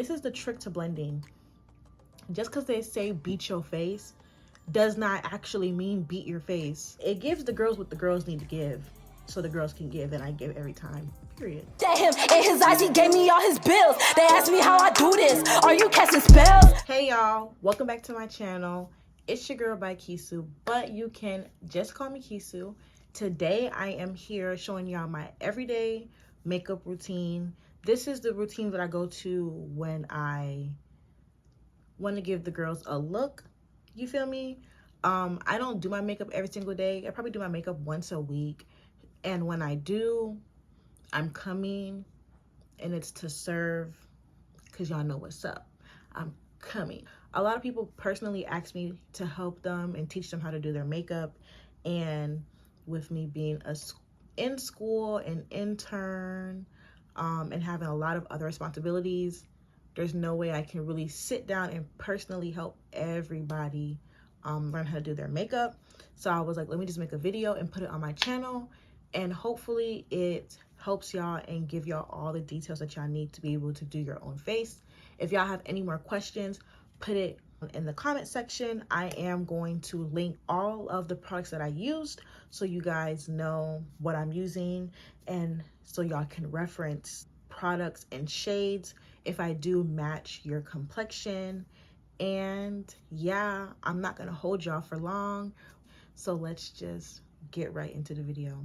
This is the trick to blending. Just because they say beat your face does not actually mean beat your face. It gives the girls what the girls need to give, so the girls can give, and I give every time, period. Him in his eyes, he gave me all his bills. They asked me how I do this. Are you casting spells? Hey y'all, welcome back to my channel. It's your girl by Kisu, but you can just call me Kisu. Today I am here showing y'all my everyday makeup routine. This is the routine that I go to when I want to give the girls a look. You feel me? I don't do my makeup every single day. I probably do my makeup once a week. And when I do, I'm coming and it's to serve, because y'all know what's up. I'm coming. A lot of people personally ask me to help them and teach them how to do their makeup. And with me being in school, an intern, and having a lot of other responsibilities, there's no way I can really sit down and personally help everybody learn how to do their makeup. So I was like, let me just make a video and put it on my channel, and hopefully it helps y'all and give y'all all the details that y'all need to be able to do your own face. If y'all have any more questions, put it in the comment section. I am going to link all of the products that I used so you guys know what I'm using, and so y'all can reference products and shades if I do match your complexion. And yeah, I'm not gonna hold y'all for long, so let's just get right into the video.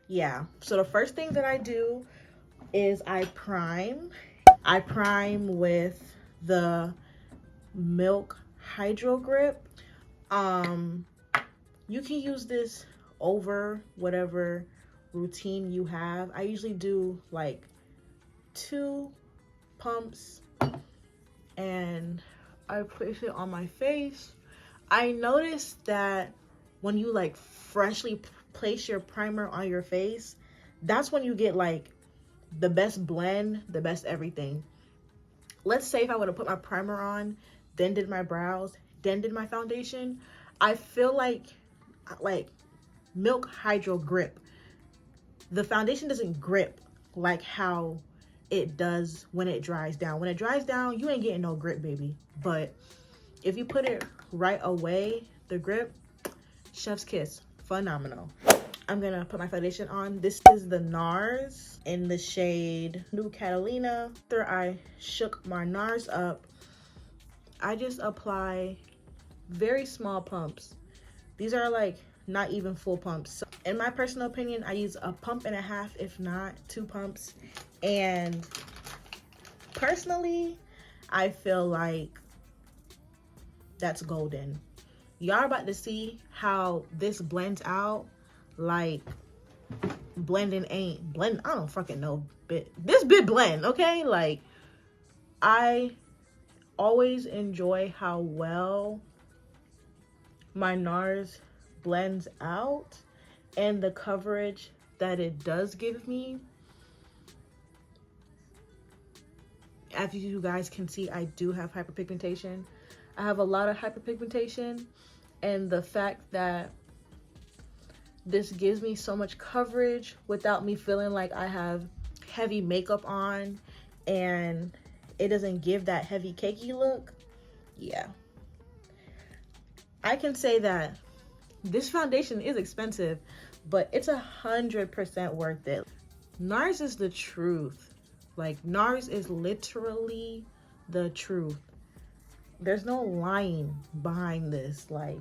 Yeah, so the first thing that I do is I prime with the Milk Hydro Grip. You can use this over whatever routine you have. I usually do like 2 pumps and I place it on my face. I noticed that when you like freshly place your primer on your face, that's when you get like the best blend, the best everything. Let's say if I would have put my primer on, then did my brows, then did my foundation, I feel like Milk Hydro Grip, the foundation doesn't grip like how it does when it dries down. When it dries down, you ain't getting no grip, baby. But if you put it right away, the grip, chef's kiss, phenomenal. I'm gonna put my foundation on. This is the NARS in the shade New Caledonia. After I shook my NARS up, I just apply very small pumps. These are like not even full pumps. So in my personal opinion, I use a pump and a half, if not 2 pumps. And personally, I feel like that's golden. Y'all are about to see how this blends out. Like, blending ain't blend. I don't fucking know, but this bit blend, okay? Like, I always enjoy how well my NARS blends out and the coverage that it does give me. As you guys can see, I do have hyperpigmentation. I have a lot of hyperpigmentation, and the fact that this gives me so much coverage without me feeling like I have heavy makeup on, and it doesn't give that heavy cakey look. Yeah, I can say that this foundation is expensive, but it's 100% worth it. NARS is the truth. Like, NARS is literally the truth. There's no lying behind this. Like,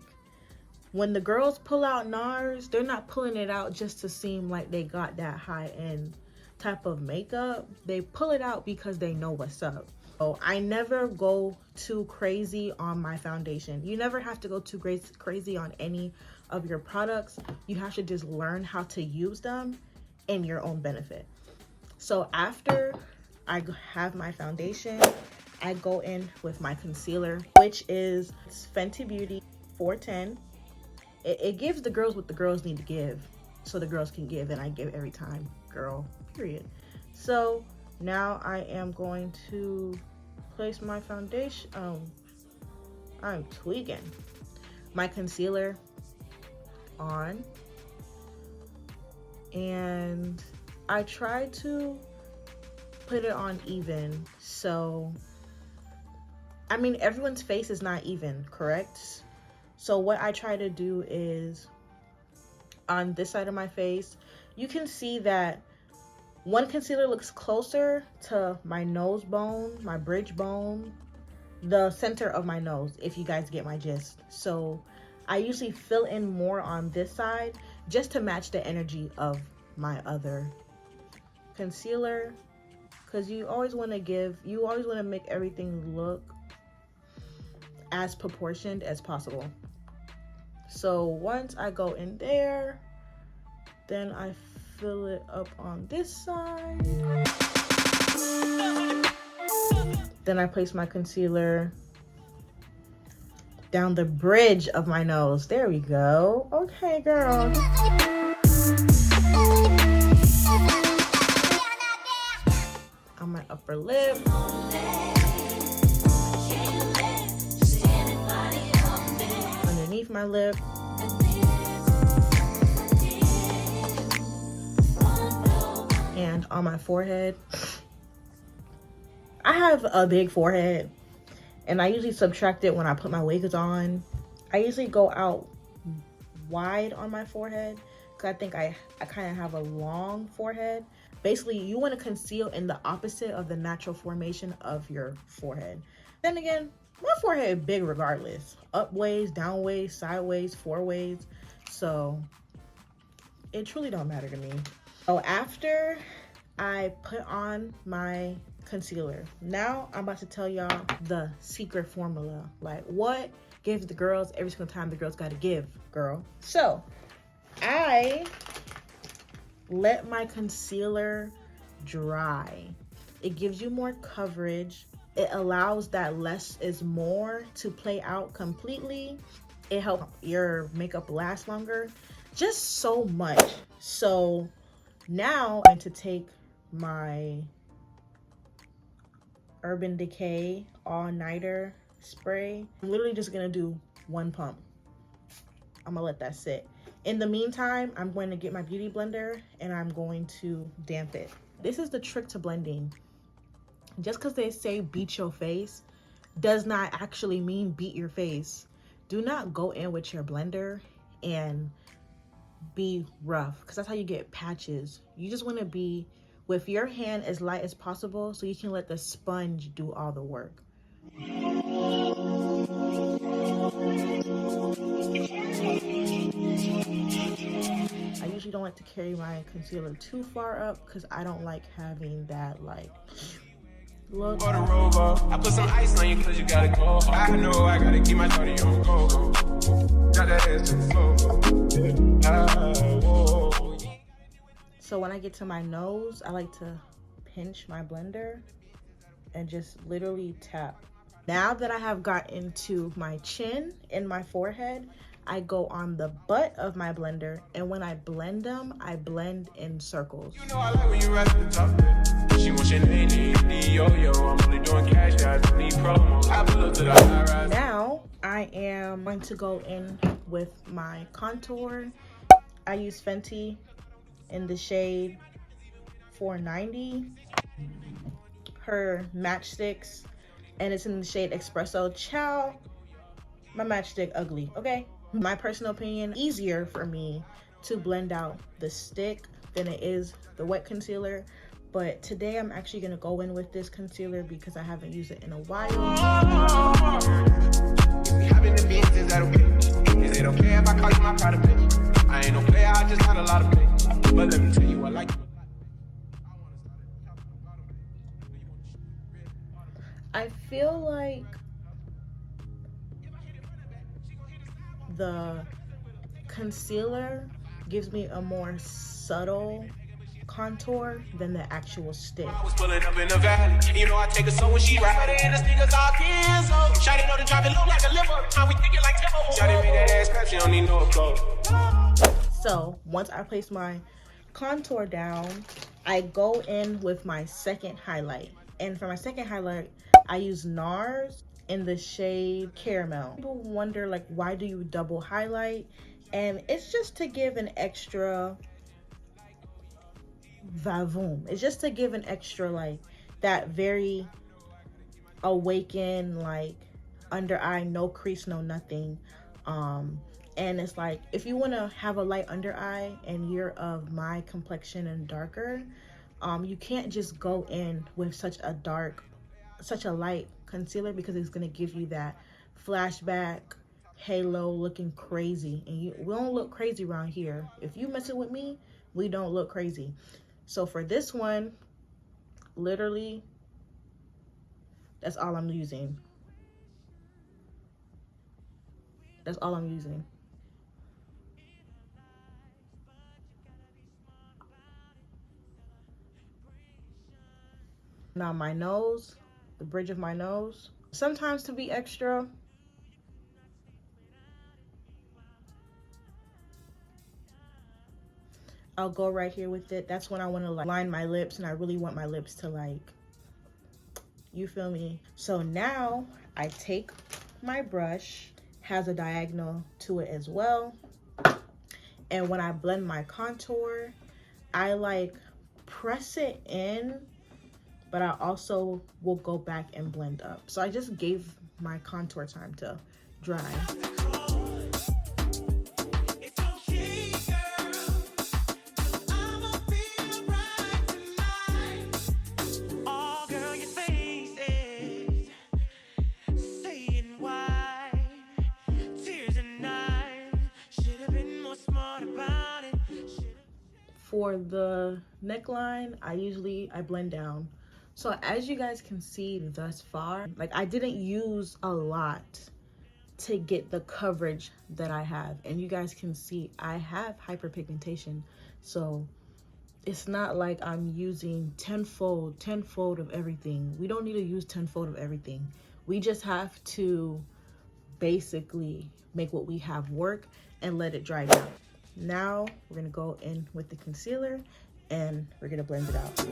when the girls pull out NARS, they're not pulling it out just to seem like they got that high-end type of makeup. They pull it out because they know what's up. So I never go too crazy on my foundation. You never have to go too crazy on any of your products. You have to just learn how to use them in your own benefit. So after I have my foundation, I go in with my concealer, which is Fenty Beauty 410. It gives the girls what the girls need to give, so the girls can give, and I give every time, girl, period. So now I am going to place my foundation. I'm tweaking. My concealer on, and I try to put it on even. So, I mean, everyone's face is not even, correct? So what I try to do is, on this side of my face, you can see that one concealer looks closer to my nose bone, my bridge bone, the center of my nose, if you guys get my gist. So I usually fill in more on this side just to match the energy of my other concealer, because you always want to make everything look as proportioned as possible. So once I go in there, then I fill it up on this side. Then I place my concealer down the bridge of my nose. There we go. Okay, girl. On my upper lip. Underneath my lip. And on my forehead. I have a big forehead, and I usually subtract it when I put my wigs on. I usually go out wide on my forehead because I think I kind of have a long forehead. Basically, you want to conceal in the opposite of the natural formation of your forehead. Then again, my forehead is big regardless. Up ways, down ways, sideways, four ways. So it truly don't matter to me. So after I put on my concealer, now I'm about to tell y'all the secret formula. Like, what gives the girls every single time the girls gotta give, girl. So I let my concealer dry. It gives you more coverage. It allows that less is more to play out completely. It helps your makeup last longer. Just so much. So now I'm going to take my Urban Decay All-Nighter spray. I'm literally just gonna do one pump. I'm gonna let that sit. In the meantime, I'm going to get my beauty blender and I'm going to damp it. This is the trick to blending. Just because they say beat your face does not actually mean beat your face. Do not go in with your blender and be rough, because that's how you get patches. You just want to be with your hand as light as possible so you can let the sponge do all the work. I usually don't like to carry my concealer too far up because I don't like having that like look. I put some ice on you because you gotta go. I know I gotta keep my body on go. Got that ass to the floor. So when I get to my nose, I like to pinch my blender and just literally tap. Now that I have got into my chin and my forehead, I go on the butt of my blender, and when I blend them, I blend in circles. You know I like when you ride the top. She wants your name, yo, I'm only doing cash, guys, don't need promo. I pull up to the high rise. Now I am going to go in with my contour. I use Fenty in the shade 490. Her matchsticks, and it's in the shade Espresso. Ciao, my matchstick ugly, okay? My personal opinion, easier for me to blend out the stick than it is the wet concealer. But today I'm actually gonna go in with this concealer because I haven't used it in a while. Is it okay if I call you my pride of bitch? I ain't no player, I just got a lot of bitch. But let me tell you, I like it. I feel like the concealer gives me a more subtle contour than the actual stick. I was pulling up in the valley. You know I take her so when she ride in the sneakers all kids. Shawty know the drive it look like a liver. How we think it like tempo. Shawty made that ass clap, she don't need no clothes. So once I place my contour down, I go in with my second highlight. And for my second highlight, I use NARS in the shade Caramel. People wonder, like, why do you double highlight? And it's just to give an extra vavoom. It's just to give an extra, like, that very awakened, like, under eye, no crease, no nothing. And it's like, if you want to have a light under eye and you're of my complexion and darker, you can't just go in with such a light concealer, because it's going to give you that flashback halo looking crazy. And we don't look crazy around here. If you messing with me, we don't look crazy. So for this one, literally, that's all I'm using. That's all I'm using. Now my nose, the bridge of my nose, sometimes to be extra, I'll go right here with it. That's when I want to like line my lips, and I really want my lips to like, you feel me? So now I take my brush, has a diagonal to it as well, and when I blend my contour, I like press it in, but I also will go back and blend up. So I just gave my contour time to dry. For the neckline, I blend down. So as you guys can see thus far, like, I didn't use a lot to get the coverage that I have. And you guys can see I have hyperpigmentation. So it's not like I'm using tenfold of everything. We don't need to use tenfold of everything. We just have to basically make what we have work and let it dry down. Now we're gonna go in with the concealer and we're gonna blend it out.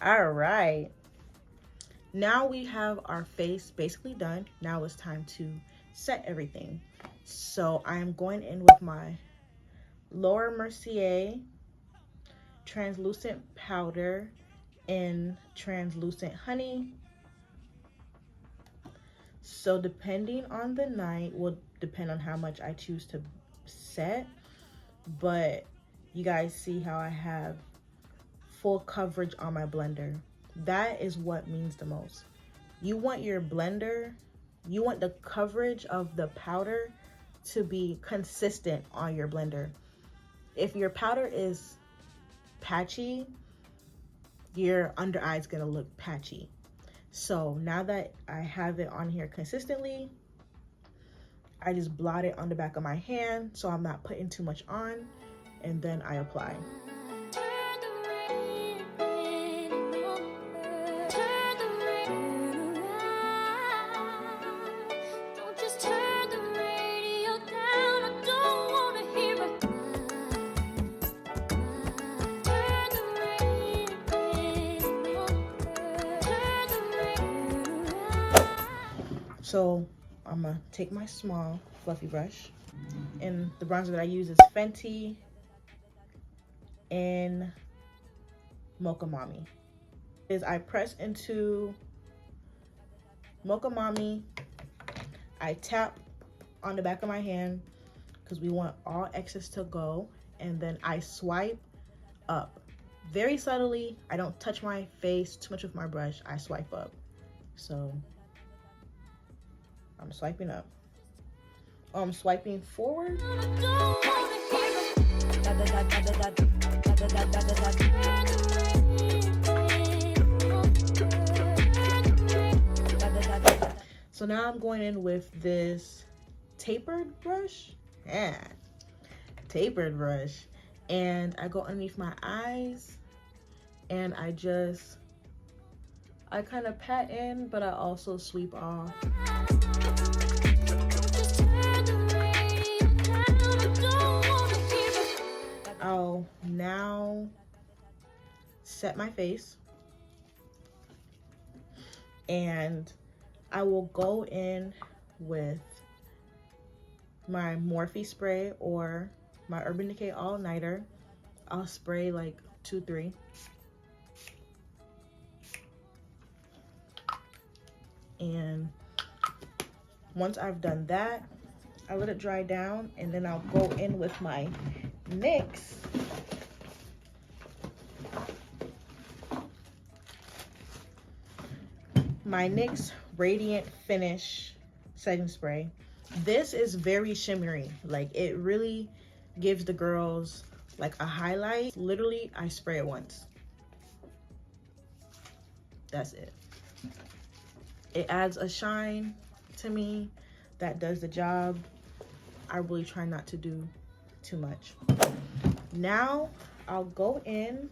All right, now we have our face basically done. Now it's time to set everything. So I'm going in with my Laura Mercier translucent powder in translucent honey. So depending on the night will depend on how much I choose to set, but you guys see how I have full coverage on my blender. That is what means the most. You want your blender, you want the coverage of the powder to be consistent on your blender. If your powder is patchy, your under eye is gonna look patchy. So now that I have it on here consistently, I just blot it on the back of my hand so I'm not putting too much on, and then I apply. So I'm gonna take my small fluffy brush, and the bronzer that I use is Fenty and Mocha Mommy. I press into Mocha Mommy, I tap on the back of my hand because we want all excess to go, and then I swipe up very subtly. I don't touch my face too much with my brush. I swipe up. So I'm swiping up. Oh, I'm swiping forward. So now I'm going in with this tapered brush. Yeah, tapered brush. And I go underneath my eyes and I just I kind of pat in, but I also sweep off. I'll now set my face, and I will go in with my Morphe spray or my Urban Decay All Nighter. I'll spray like 2-3. And once I've done that, I let it dry down, and then I'll go in with my NYX Radiant Finish setting spray. This is very shimmery. Like, it really gives the girls like a highlight. Literally, I spray it once. That's it. It adds a shine to me that does the job. I really try not to do too much. Now I'll go in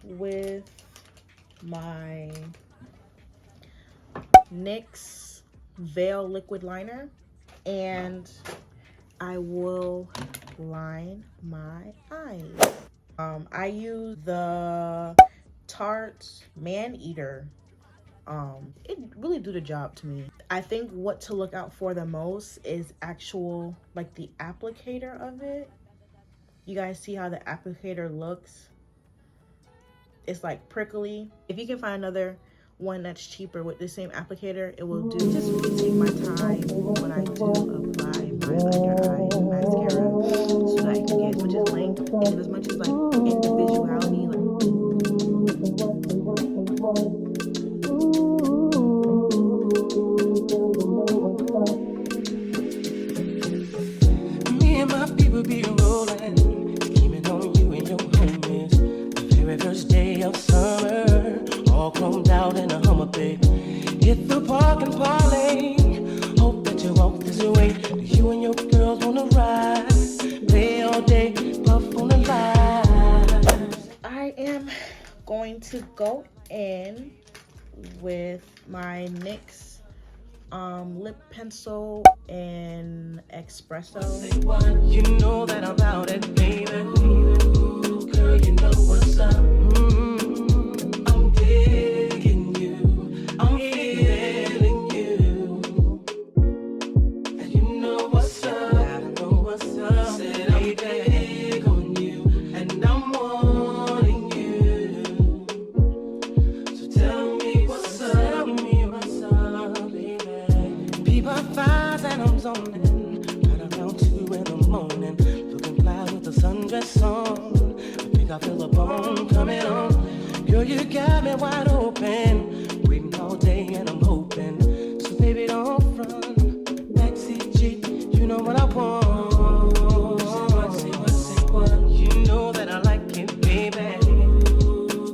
with my NYX Veil Liquid Liner, and I will line my eyes. I use the Tarte Man Eater. It really do the job to me. I think what to look out for the most is actual, like, the applicator of it. You guys see how the applicator looks? It's like prickly. If you can find another one that's cheaper with the same applicator, it will do. Just really take my time when I do apply my under eye mascara, so that I can get as much as length and as much as like individuality. Me and my people be rolling, scheming on you and your homies. The very first day of summer, all chromed out in a Hummer big. Hit the park and parlay. Hope that you walk this way. Do you and your girls wanna ride? Play all day, puff on the line. I am going to go in with my NYX lip pencil in Espresso. You know that I'm about it, baby. Girl, you know what's up. I'm digging you. I'm feeling you. And you know what's up. I know what's up. Said I'm big on you, and I'm wanting you. So tell me what's up. Tell me what's up, baby. People fires and I'm zoning. Right around 2 in the morning, looking fly with the sundress on. I think I feel a bone coming on. Girl, you got me wide open, waiting all day and I'm hoping. So baby, don't run, backseat G, you know what I want. Say what, you know that I like it, baby.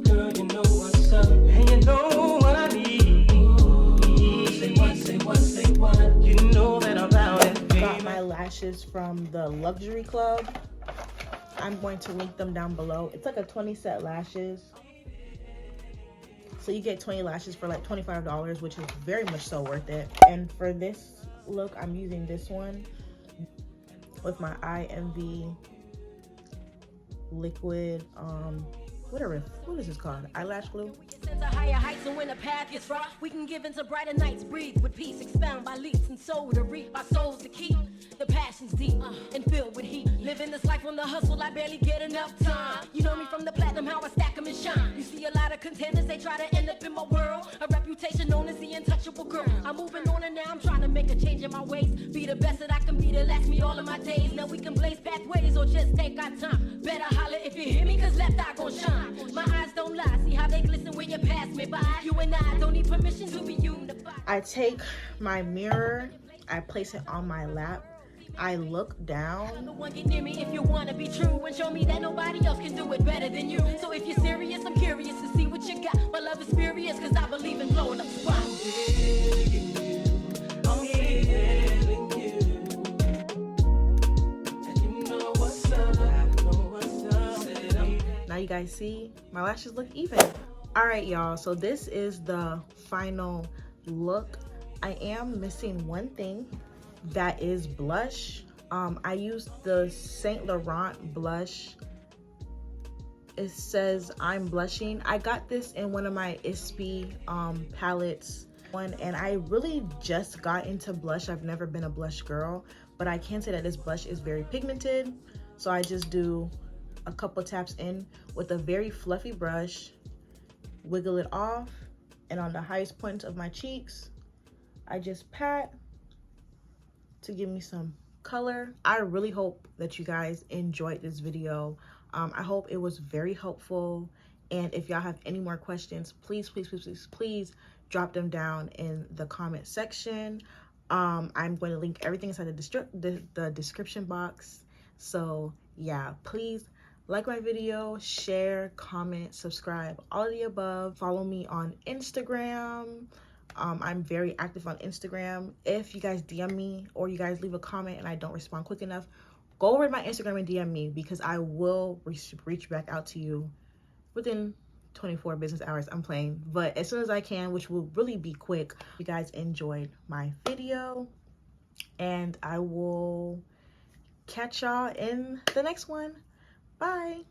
Girl, you know what's up, and you know what I need. Say what, you know that I'm about it, baby. Got my lashes from the Luxury Club. I'm going to link them down below. It's like a 20 set lashes. So you get 20 lashes for like $25, which is very much so worth it. And for this look, I'm using this one with my IMV liquid, whatever, what is this called? Eyelash glue. To higher heights, and when the path gets rough, we can give into brighter nights. Breathe with peace, expound by leaps and soul to reap. Our souls to keep. The passion's deep and filled with heat. Living this life on the hustle, I barely get enough time. You know me from the platinum, how I stack them and shine. You see a lot of contenders, they try to end up in my world. A reputation known as the untouchable girl. I'm moving on and now I'm trying to make a change in my ways. Be the best that I can be to last me all of my days. Now we can blaze pathways or just take our time. Better holler if you hear me, cause left eye gon' shine. My eyes don't lie, see how they glisten when you pass me by. You and I don't need permission to be unified. I take my mirror, I place it on my lap, I look down. The one get near me if you wanna be true and show me that nobody else can do it better than you. So if you're serious, I'm curious to see what you got. My love is furious cause I believe in blowing up spots. I'm feeling you. And you know what's up. I know what's up. Now you guys see, my lashes look even. All right, y'all, so this is the final look. I am missing one thing, that is blush. I used the Saint Laurent blush. It says I'm blushing. I got this in one of my ISPI palettes and I really just got into blush. I've never been a blush girl, but I can say that this blush is very pigmented. So I just do a couple taps in with a very fluffy brush, wiggle it off, and on the highest points of my cheeks, I just pat to give me some color. I really hope that you guys enjoyed this video. I hope it was very helpful, and if y'all have any more questions, please drop them down in the comment section. I'm going to link everything inside the description box. So yeah, please like my video, share, comment, subscribe, all of the above. Follow me on Instagram. I'm very active on Instagram. If you guys DM me or you guys leave a comment and I don't respond quick enough, go over to my Instagram and DM me, because I will reach back out to you within 24 business hours. I'm playing, but as soon as I can, which will really be quick. You guys enjoyed my video, and I will catch y'all in the next one. Bye.